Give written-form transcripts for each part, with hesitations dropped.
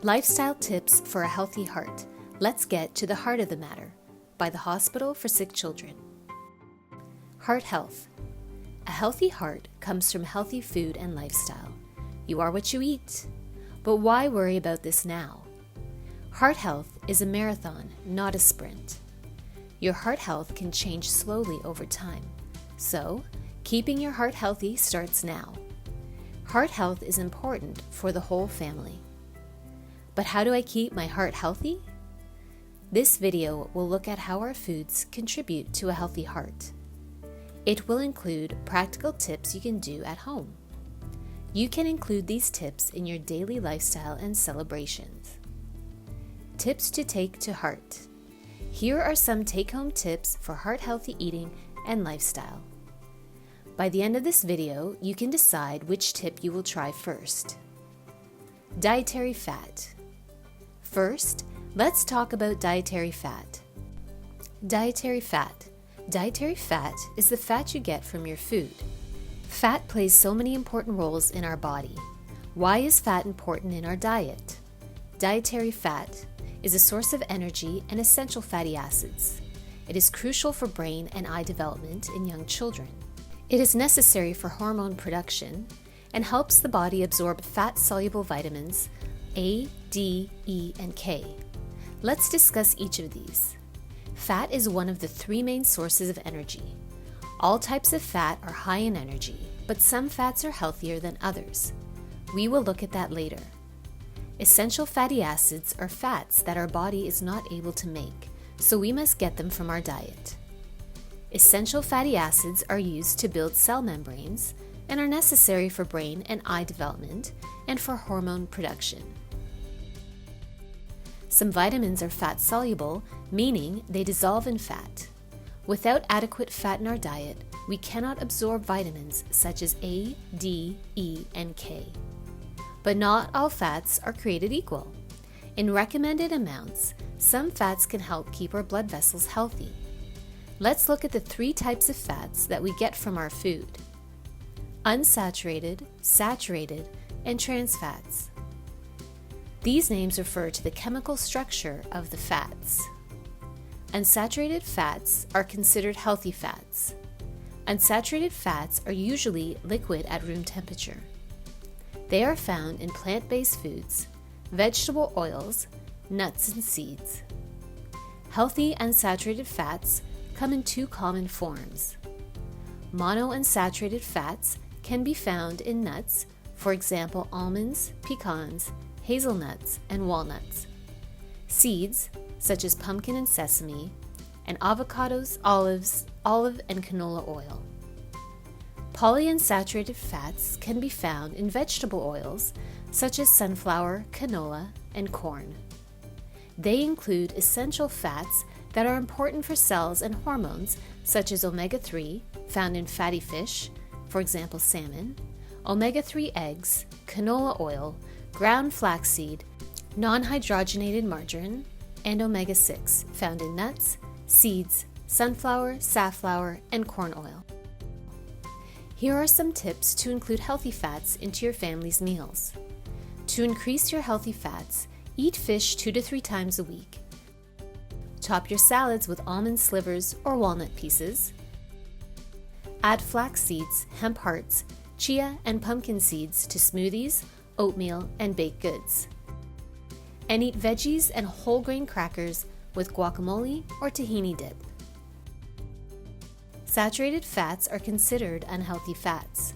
Lifestyle Tips for a Healthy Heart. Let's get to the heart of the matter by the Hospital for Sick Children. Heart health. A healthy heart comes from healthy food and lifestyle. You are what you eat. But why worry about this now? Heart health is a marathon, not a sprint. Your heart health can change slowly over time. So, keeping your heart healthy starts now. Heart health is important for the whole family. But how do I keep my heart healthy? This video will look at how our foods contribute to a healthy heart. It will include practical tips you can do at home. You can include these tips in your daily lifestyle and celebrations. Tips to take to heart. Here are some take-home tips for heart-healthy eating and lifestyle. By the end of this video, you can decide which tip you will try first. Dietary fat. First, let's talk about dietary fat. Dietary fat. Dietary fat is the fat you get from your food. Fat plays so many important roles in our body. Why is fat important in our diet? Dietary fat is a source of energy and essential fatty acids. It is crucial for brain and eye development in young children. It is necessary for hormone production and helps the body absorb fat-soluble vitamins A, D, E, and K. Let's discuss each of these. Fat is one of the three main sources of energy. All types of fat are high in energy, but some fats are healthier than others. We will look at that later. Essential fatty acids are fats that our body is not able to make, so we must get them from our diet. Essential fatty acids are used to build cell membranes and are necessary for brain and eye development and for hormone production. Some vitamins are fat-soluble, meaning they dissolve in fat. Without adequate fat in our diet, we cannot absorb vitamins such as A, D, E, and K. But not all fats are created equal. In recommended amounts, some fats can help keep our blood vessels healthy. Let's look at the three types of fats that we get from our food: unsaturated, saturated, and trans fats. These names refer to the chemical structure of the fats. Unsaturated fats are considered healthy fats. Unsaturated fats are usually liquid at room temperature. They are found in plant-based foods, vegetable oils, nuts, and seeds. Healthy unsaturated fats come in two common forms. Monounsaturated fats can be found in nuts, for example almonds, pecans, hazelnuts, and walnuts. Seeds, such as pumpkin and sesame, and avocados, olive, and canola oil. Polyunsaturated fats can be found in vegetable oils, such as sunflower, canola, and corn. They include essential fats that are important for cells and hormones, such as omega-3, found in fatty fish, for example salmon, omega-3 eggs, canola oil, ground flaxseed, non-hydrogenated margarine, and omega-6, found in nuts, seeds, sunflower, safflower, and corn oil. Here are some tips to include healthy fats into your family's meals. To increase your healthy fats, eat fish 2 to 3 times a week. Top your salads with almond slivers or walnut pieces. Add flax seeds, hemp hearts, chia, and pumpkin seeds to smoothies, oatmeal, and baked goods. And eat veggies and whole grain crackers with guacamole or tahini dip. Saturated fats are considered unhealthy fats.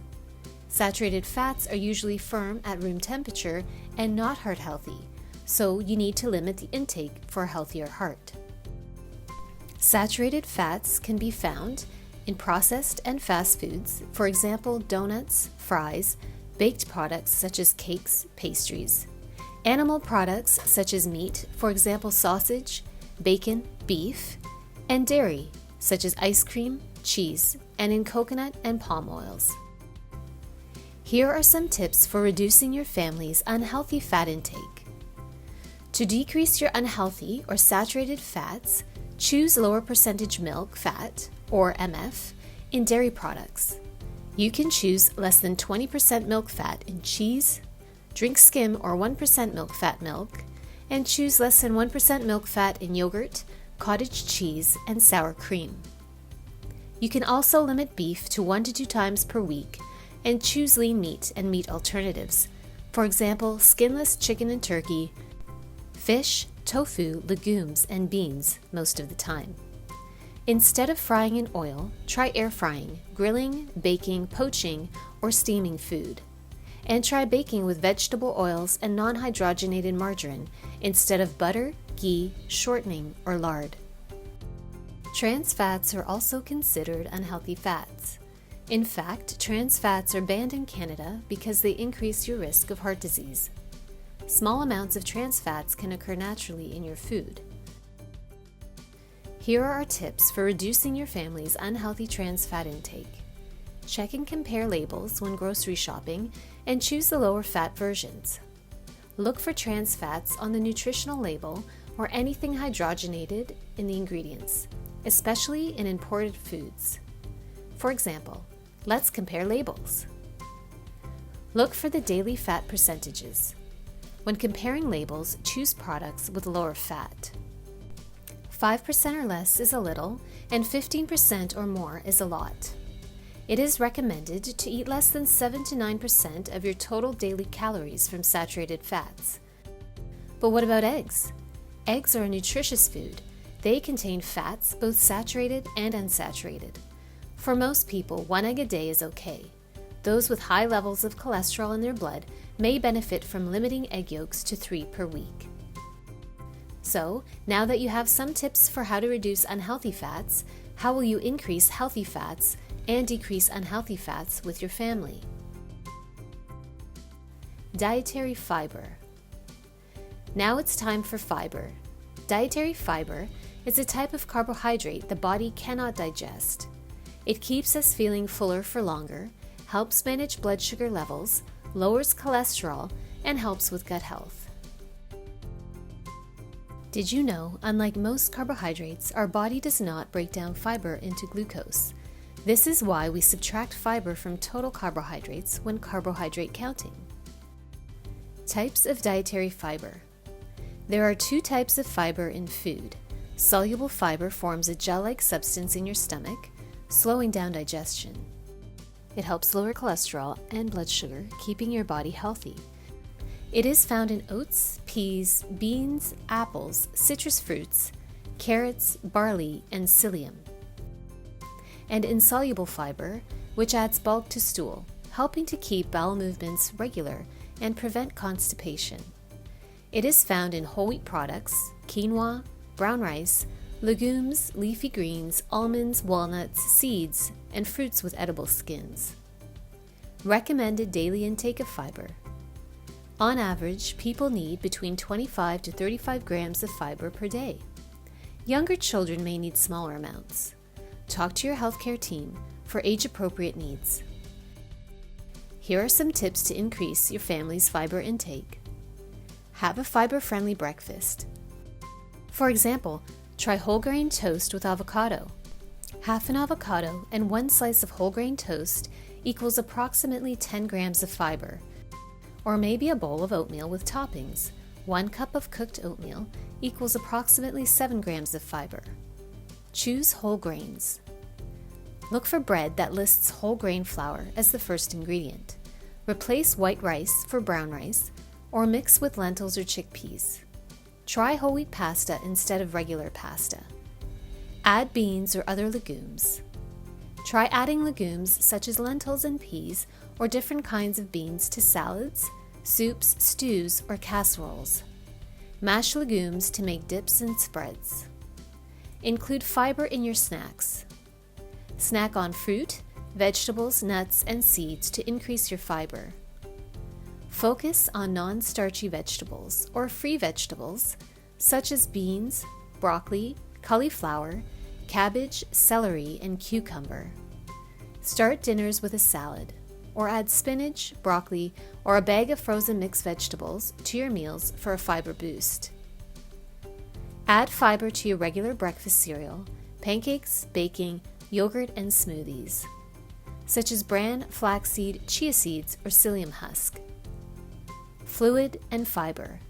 Saturated fats are usually firm at room temperature and not heart healthy, so you need to limit the intake for a healthier heart. Saturated fats can be found in processed and fast foods, for example donuts, fries, baked products such as cakes, pastries, animal products such as meat, for example sausage, bacon, beef, and dairy such as ice cream, cheese, and in coconut and palm oils. Here are some tips for reducing your family's unhealthy fat intake. To decrease your unhealthy or saturated fats, choose lower percentage milk fat, or MF, in dairy products. You can choose less than 20% milk fat in cheese, Drink skim or 1% milk fat milk, and choose less than 1% milk fat in yogurt, cottage cheese, and sour cream. You can also limit beef to 1 to 2 times per week and choose lean meat and meat alternatives. For example, skinless chicken and turkey, fish, tofu, legumes, and beans most of the time. Instead of frying in oil, try air frying, grilling, baking, poaching, or steaming food. And try baking with vegetable oils and non-hydrogenated margarine instead of butter, ghee, shortening, or lard. Trans fats are also considered unhealthy fats. In fact, trans fats are banned in Canada because they increase your risk of heart disease. Small amounts of trans fats can occur naturally in your food. Here are our tips for reducing your family's unhealthy trans fat intake. Check and compare labels when grocery shopping and choose the lower fat versions. Look for trans fats on the nutritional label or anything hydrogenated in the ingredients, especially in imported foods. For example, let's compare labels. Look for the daily fat percentages. When comparing labels, choose products with lower fat. 5% or less is a little, and 15% or more is a lot. It is recommended to eat less than 7 to 9% of your total daily calories from saturated fats. But what about eggs? Eggs are a nutritious food. They contain fats, both saturated and unsaturated. For most people, 1 egg a day is okay. Those with high levels of cholesterol in their blood may benefit from limiting egg yolks to 3 per week. So, now that you have some tips for how to reduce unhealthy fats, how will you increase healthy fats and decrease unhealthy fats with your family? Dietary fiber. Now it's time for fiber. Dietary fiber is a type of carbohydrate the body cannot digest. It keeps us feeling fuller for longer, helps manage blood sugar levels, lowers cholesterol, and helps with gut health. Did you know, unlike most carbohydrates, our body does not break down fiber into glucose? This is why we subtract fiber from total carbohydrates when carbohydrate counting. Types of dietary fiber. There are 2 types of fiber in food. Soluble fiber forms a gel-like substance in your stomach, slowing down digestion. It helps lower cholesterol and blood sugar, keeping your body healthy. It is found in oats, peas, beans, apples, citrus fruits, carrots, barley, and psyllium. And insoluble fiber, which adds bulk to stool, helping to keep bowel movements regular and prevent constipation. It is found in whole wheat products, quinoa, brown rice, legumes, leafy greens, almonds, walnuts, seeds, and fruits with edible skins. Recommended daily intake of fiber. On average, people need between 25 to 35 grams of fiber per day. Younger children may need smaller amounts. Talk to your healthcare team for age-appropriate needs. Here are some tips to increase your family's fiber intake. Have a fiber-friendly breakfast. For example, try whole grain toast with avocado. Half an avocado and 1 slice of whole grain toast equals approximately 10 grams of fiber. Or maybe a bowl of oatmeal with toppings. 1 cup of cooked oatmeal equals approximately 7 grams of fiber. Choose whole grains. Look for bread that lists whole grain flour as the first ingredient. Replace white rice for brown rice, or mix with lentils or chickpeas. Try whole wheat pasta instead of regular pasta. Add beans or other legumes. Try adding legumes such as lentils and peas or different kinds of beans to salads, soups, stews, or casseroles. Mash legumes to make dips and spreads. Include fiber in your snacks. Snack on fruit, vegetables, nuts, and seeds to increase your fiber. Focus on non-starchy vegetables or free vegetables such as beans, broccoli, cauliflower, cabbage, celery, and cucumber. Start dinners with a salad, or add spinach, broccoli, or a bag of frozen mixed vegetables to your meals for a fiber boost. Add fiber to your regular breakfast cereal, pancakes, baking, yogurt, and smoothies, such as bran, flaxseed, chia seeds, or psyllium husk. Fluid and fiber.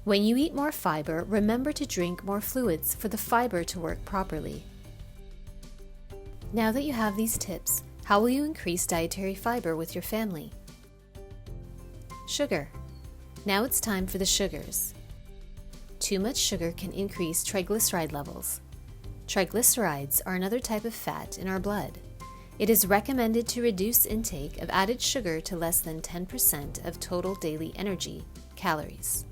When you eat more fiber, remember to drink more fluids for the fiber to work properly. Now that you have these tips, how will you increase dietary fiber with your family? Sugar. Now it's time for the sugars. Too much sugar can increase triglyceride levels. Triglycerides are another type of fat in our blood. It is recommended to reduce intake of added sugar to less than 10% of total daily energy, calories.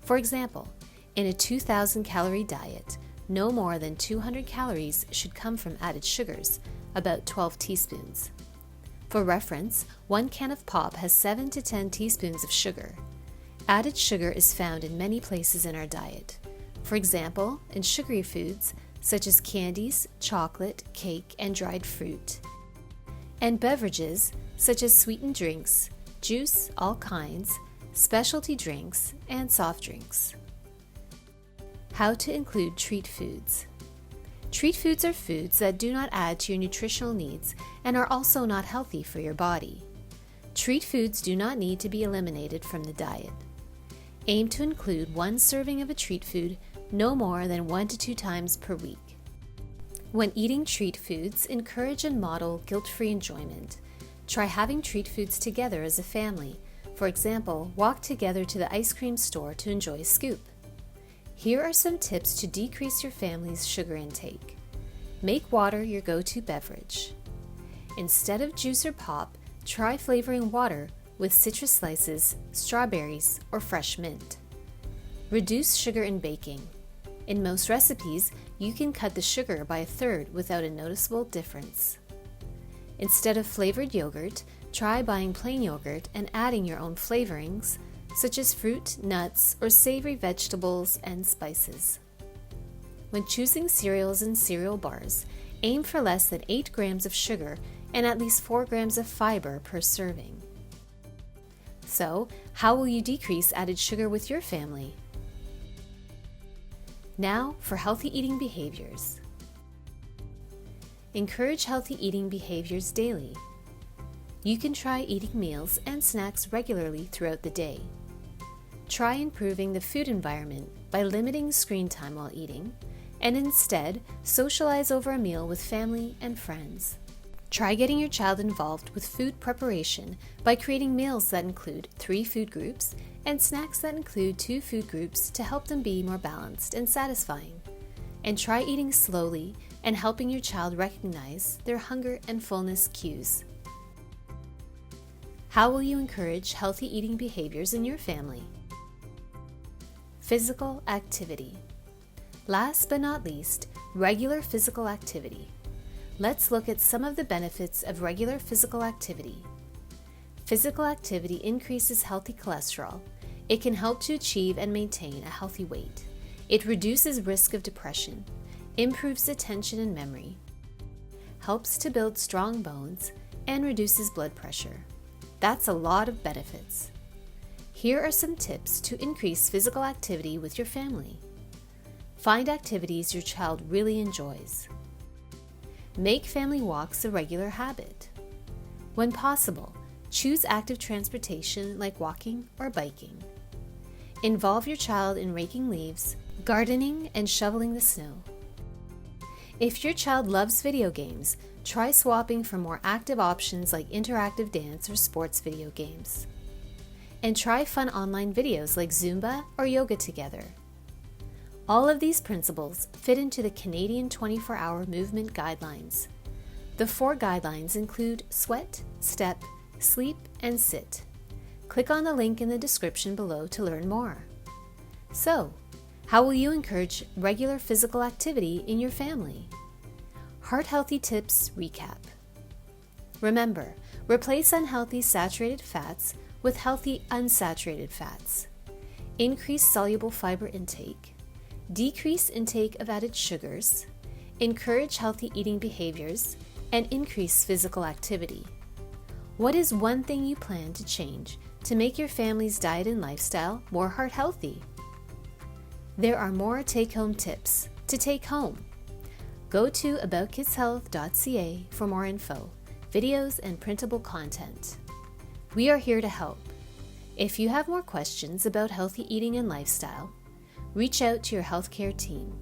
For example, in a 2,000 calorie diet, no more than 200 calories should come from added sugars, about 12 teaspoons. For reference, 1 can of pop has 7 to 10 teaspoons of sugar. Added sugar is found in many places in our diet. For example, in sugary foods such as candies, chocolate, cake, and dried fruit. And beverages such as sweetened drinks, juice, all kinds, specialty drinks, and soft drinks. How to include treat foods. Treat foods are foods that do not add to your nutritional needs and are also not healthy for your body. Treat foods do not need to be eliminated from the diet. Aim to include 1 serving of a treat food no more than 1 to 2 times per week. When eating treat foods, encourage and model guilt-free enjoyment. Try having treat foods together as a family. For example, walk together to the ice cream store to enjoy a scoop. Here are some tips to decrease your family's sugar intake. Make water your go-to beverage. Instead of juice or pop, try flavoring water with citrus slices, strawberries, or fresh mint. Reduce sugar in baking. In most recipes, you can cut the sugar by 1/3 without a noticeable difference. Instead of flavored yogurt, try buying plain yogurt and adding your own flavorings, such as fruit, nuts, or savory vegetables and spices. When choosing cereals and cereal bars, aim for less than 8 grams of sugar and at least 4 grams of fiber per serving. So, how will you decrease added sugar with your family? Now for healthy eating behaviors. Encourage healthy eating behaviors daily. You can try eating meals and snacks regularly throughout the day. Try improving the food environment by limiting screen time while eating, and instead socialize over a meal with family and friends. Try getting your child involved with food preparation by creating meals that include 3 food groups and snacks that include 2 food groups to help them be more balanced and satisfying. And try eating slowly and helping your child recognize their hunger and fullness cues. How will you encourage healthy eating behaviors in your family? Physical activity. Last but not least, regular physical activity. Let's look at some of the benefits of regular physical activity. Physical activity increases healthy cholesterol. It can help to achieve and maintain a healthy weight. It reduces risk of depression, improves attention and memory, helps to build strong bones, and reduces blood pressure. That's a lot of benefits. Here are some tips to increase physical activity with your family. Find activities your child really enjoys. Make family walks a regular habit. When possible, choose active transportation like walking or biking. Involve your child in raking leaves, gardening, and shoveling the snow. If your child loves video games, try swapping for more active options like interactive dance or sports video games. And try fun online videos like Zumba or yoga together. All of these principles fit into the Canadian 24-hour movement guidelines. The 4 guidelines include sweat, step, sleep, and sit. Click on the link in the description below to learn more. So, how will you encourage regular physical activity in your family? Heart Healthy Tips Recap. Remember, replace unhealthy saturated fats with healthy unsaturated fats. Increase soluble fiber intake. Decrease intake of added sugars, encourage healthy eating behaviors, and increase physical activity. What is one thing you plan to change to make your family's diet and lifestyle more heart healthy? There are more take-home tips to take home. Go to aboutkidshealth.ca for more info, videos, and printable content. We are here to help. If you have more questions about healthy eating and lifestyle, reach out to your healthcare team.